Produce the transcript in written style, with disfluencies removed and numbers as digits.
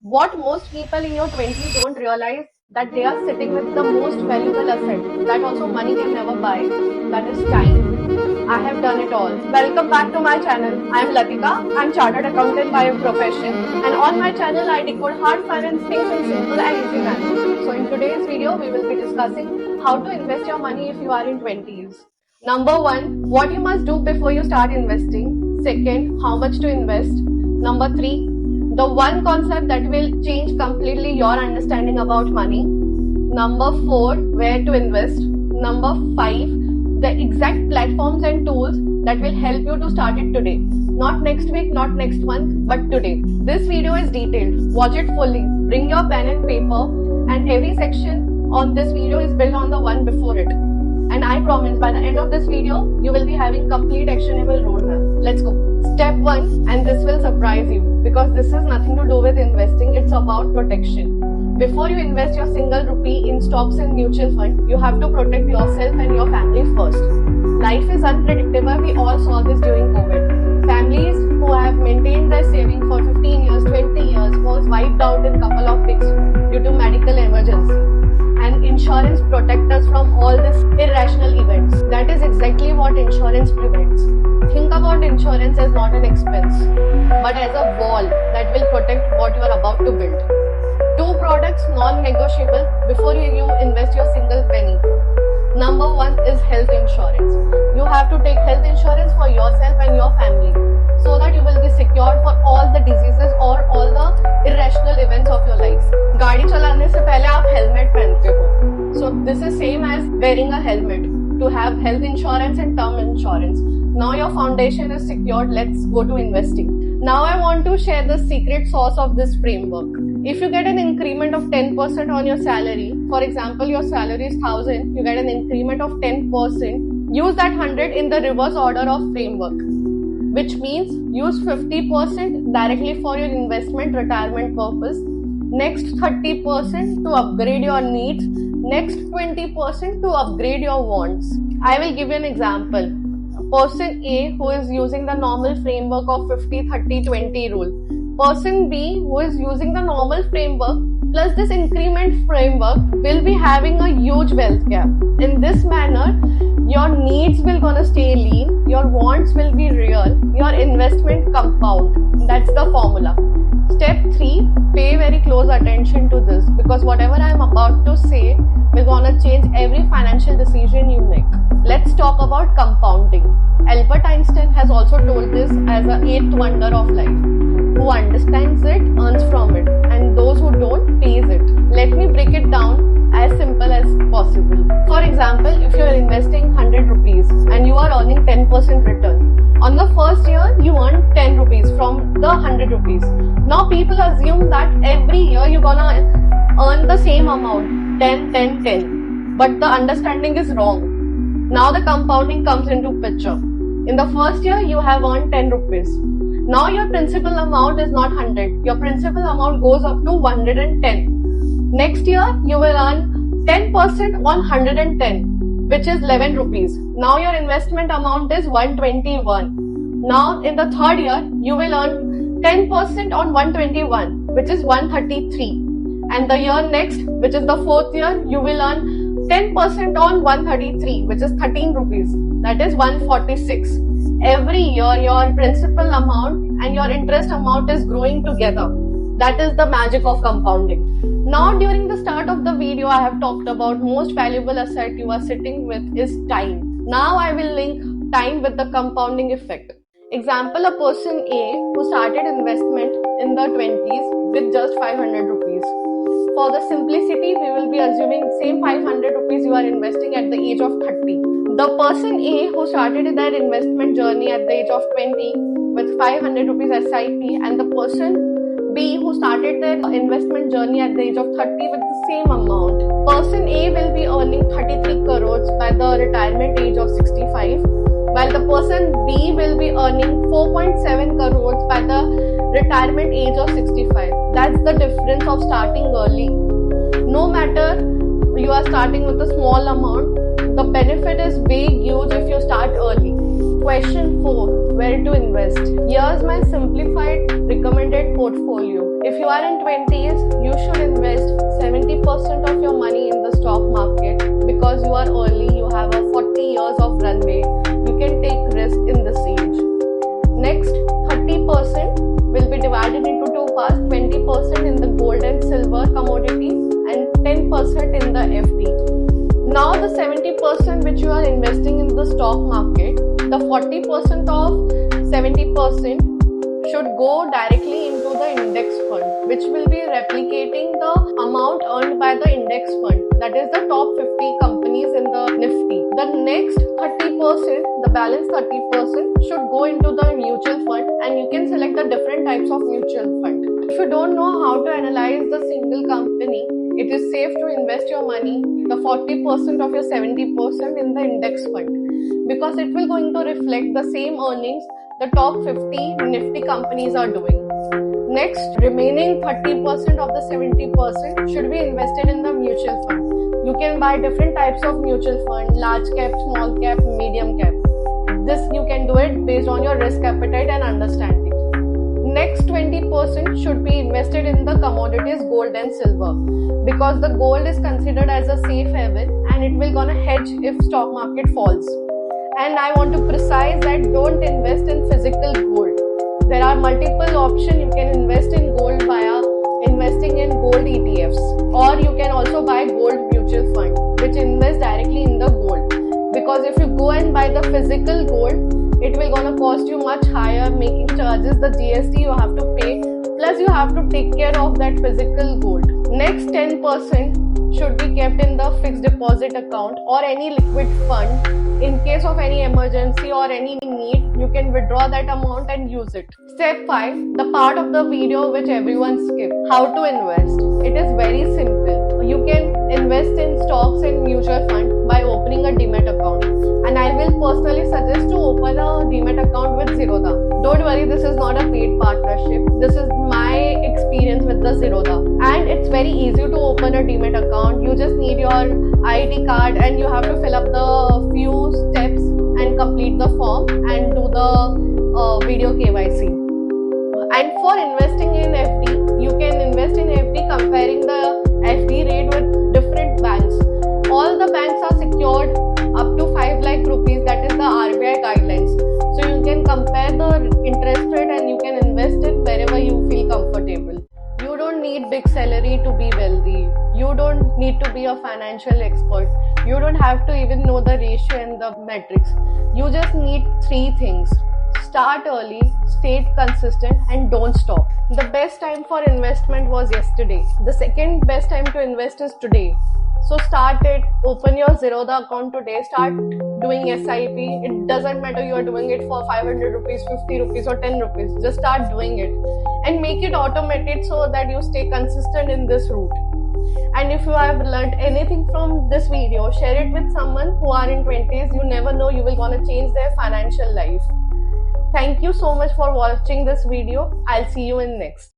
What most people in your 20s don't realize that they are sitting with the most valuable asset that also money can never buy, that is time. I have done it all. Welcome back to my channel. I am Latika. I am chartered accountant by profession, and on my channel I decode hard finance things in simple and easy manner. So in today's video we will be discussing how to invest your money if you are in 20s. Number 1, what you must do before you start investing. Second, how much to invest. Number 3, the one concept that will change completely your understanding about money. Number 4, where to invest. Number 5, the exact platforms and tools that will help you to start it today. Not next week, not next month, but today. This video is detailed. Watch it fully. Bring your pen and paper, and every section on this video is built on the one before it. And I promise by the end of this video, you will be having complete actionable roadmap. Let's go. Step 1, and this will surprise you because this has nothing to do with investing, it's about protection. Before you invest your single rupee in stocks and mutual fund, you have to protect yourself and your family first. Life is unpredictable, we all saw this during COVID. Families who have maintained their saving for 15 years, 20 years was wiped out in couple of weeks due to medical emergency. And insurance protects us from all these irrational events. That is exactly what insurance prevents. Think about insurance as not an expense, but as a wall that will protect what you are about to build. 2 products non-negotiable before you invest your single penny. Number 1 is health insurance. You have to take health insurance for yourself and your family so that you will be secured for all the diseases or all the irrational events of your life. गाड़ी चलाने से पहले आप helmet पहनते हो. So this is same as wearing a helmet to have health insurance and term insurance. Now your foundation is secured. Let's go to investing. Now I want to share the secret sauce of this framework. If you get an increment of 10% on your salary, for example, your salary is 1000, you get an increment of 10%, use that 100 in the reverse order of framework, which means use 50% directly for your investment retirement purpose, next 30% to upgrade your needs, next 20% to upgrade your wants. I will give you an example. Person A who is using the normal framework of 50-30-20 rule. Person B who is using the normal framework plus this increment framework will be having a huge wealth gap. In this manner, your needs will gonna stay lean, your wants will be real, your investment compound. That's the formula. Step 3, pay very close attention to this because whatever I am about to say will gonna change every financial decision you make. Let's talk about compounding. Albert Einstein has also told this as the 8th wonder of life. Who understands it earns from it, and those who don't pays it. Let me break it down as simple as possible. For example, if you are investing 100 rupees and you are earning 10% return, on the first year you earn 10 rupees from the 100 rupees. Now people assume that every year you're gonna earn the same amount, 10, 10, 10. But the understanding is wrong. Now the compounding comes into picture. In the first year you have earned 10 rupees. Now your principal amount is not 100. Your principal amount goes up to 110. Next year you will earn 10% on 110, which is 11 rupees. Now your investment amount is 121. Now in the third year you will earn 10% on 121, which is 133. And the year next, which is the fourth year, you will earn 10% on 133, which is 13 rupees. That is 146. Every year your principal amount and your interest amount is growing together. That is the magic of compounding. Now during the start of the video I have talked about most valuable asset you are sitting with is time. Now I will link time with the compounding effect. Example, a person A who started investment in the 20s with just 500 rupees. For the simplicity, we will be assuming same 500 rupees you are investing at the age of 30. The person A who started their investment journey at the age of 20 with 500 rupees SIP, and the person B who started their investment journey at the age of 30 with the same amount. Person A will be earning 33 crores by the retirement age of 65, while the person B will be earning 4.7 crores by the retirement age of 65. That's the difference of starting early. No matter you are starting with a small amount, the benefit is big, huge if you start early. Question 4. Where to invest? Here's my simplified recommended portfolio. If you are in 20s, you should invest 70% of your money in the stock market because you are early, you have a 40 years of runway, you can take risk in this age. Next, 30% will be divided into two parts, 20% in the gold and silver commodities and 10% in the FD. Now the 70% which you are investing in the stock market, the 40% of 70% should go directly into the index fund, which will be replicating the amount earned by the index fund, that is the top 50 companies in the Nifty. The next 30%, the balance 30% should go into the mutual fund, and you can select the different types of mutual fund. If you don't know how to analyze the single company, it is safe to invest your money, the 40% of your 70% in the index fund, because it will going to reflect the same earnings the top 50 Nifty companies are doing. Next, remaining 30% of the 70% should be invested in the mutual fund. You can buy different types of mutual fund, large cap, small cap, medium cap. This you can do it based on your risk appetite and understanding. Next 20% should be invested in the commodities, gold and silver, because the gold is considered as a safe haven and it will gonna hedge if stock market falls. And I want to precise that don't invest in physical gold. There are multiple options. You can invest in gold via investing in gold ETFs, or you can also buy gold mutual fund which invests directly in the gold, because if you go and buy the physical gold, it will gonna cost you much higher making charges, the GST you have to pay, plus you have to take care of that physical gold. Next 10% should be kept in the fixed deposit account or any liquid fund. In case of any emergency or any need, you can withdraw that amount and use it. Step 5, the part of the video which everyone skipped, how to invest. It is very simple. You can invest in stocks and mutual fund by opening a Demat account. And I will personally suggest to open a Demat account with Zerodha. Don't worry, this is not a paid partnership. This is my experience with the Zerodha. And it's very easy to open a Demat account. You just need your ID card and you have to fill up the few steps and complete the form and do the video KYC. And for investing in FD, you can invest in FD comparing the FD rate with different banks. All the banks are secured up to 5 lakh rupees, that is the RBI guidelines. So you can compare the interest rate and you can invest it wherever you feel comfortable. You don't need big salary to be wealthy. You don't need to be a financial expert. You don't have to even know the ratio and the metrics. You just need 3 things. Start early, stay consistent, and don't stop. The best time for investment was yesterday. The second best time to invest is today. So start it, open your Zerodha account today, start doing SIP. It doesn't matter you are doing it for 500 rupees, 50 rupees or 10 rupees. Just start doing it and make it automated so that you stay consistent in this route. And if you have learned anything from this video, share it with someone who are in 20s. You never know, you will gonna change their financial life. Thank you so much for watching this video. I'll see you in next.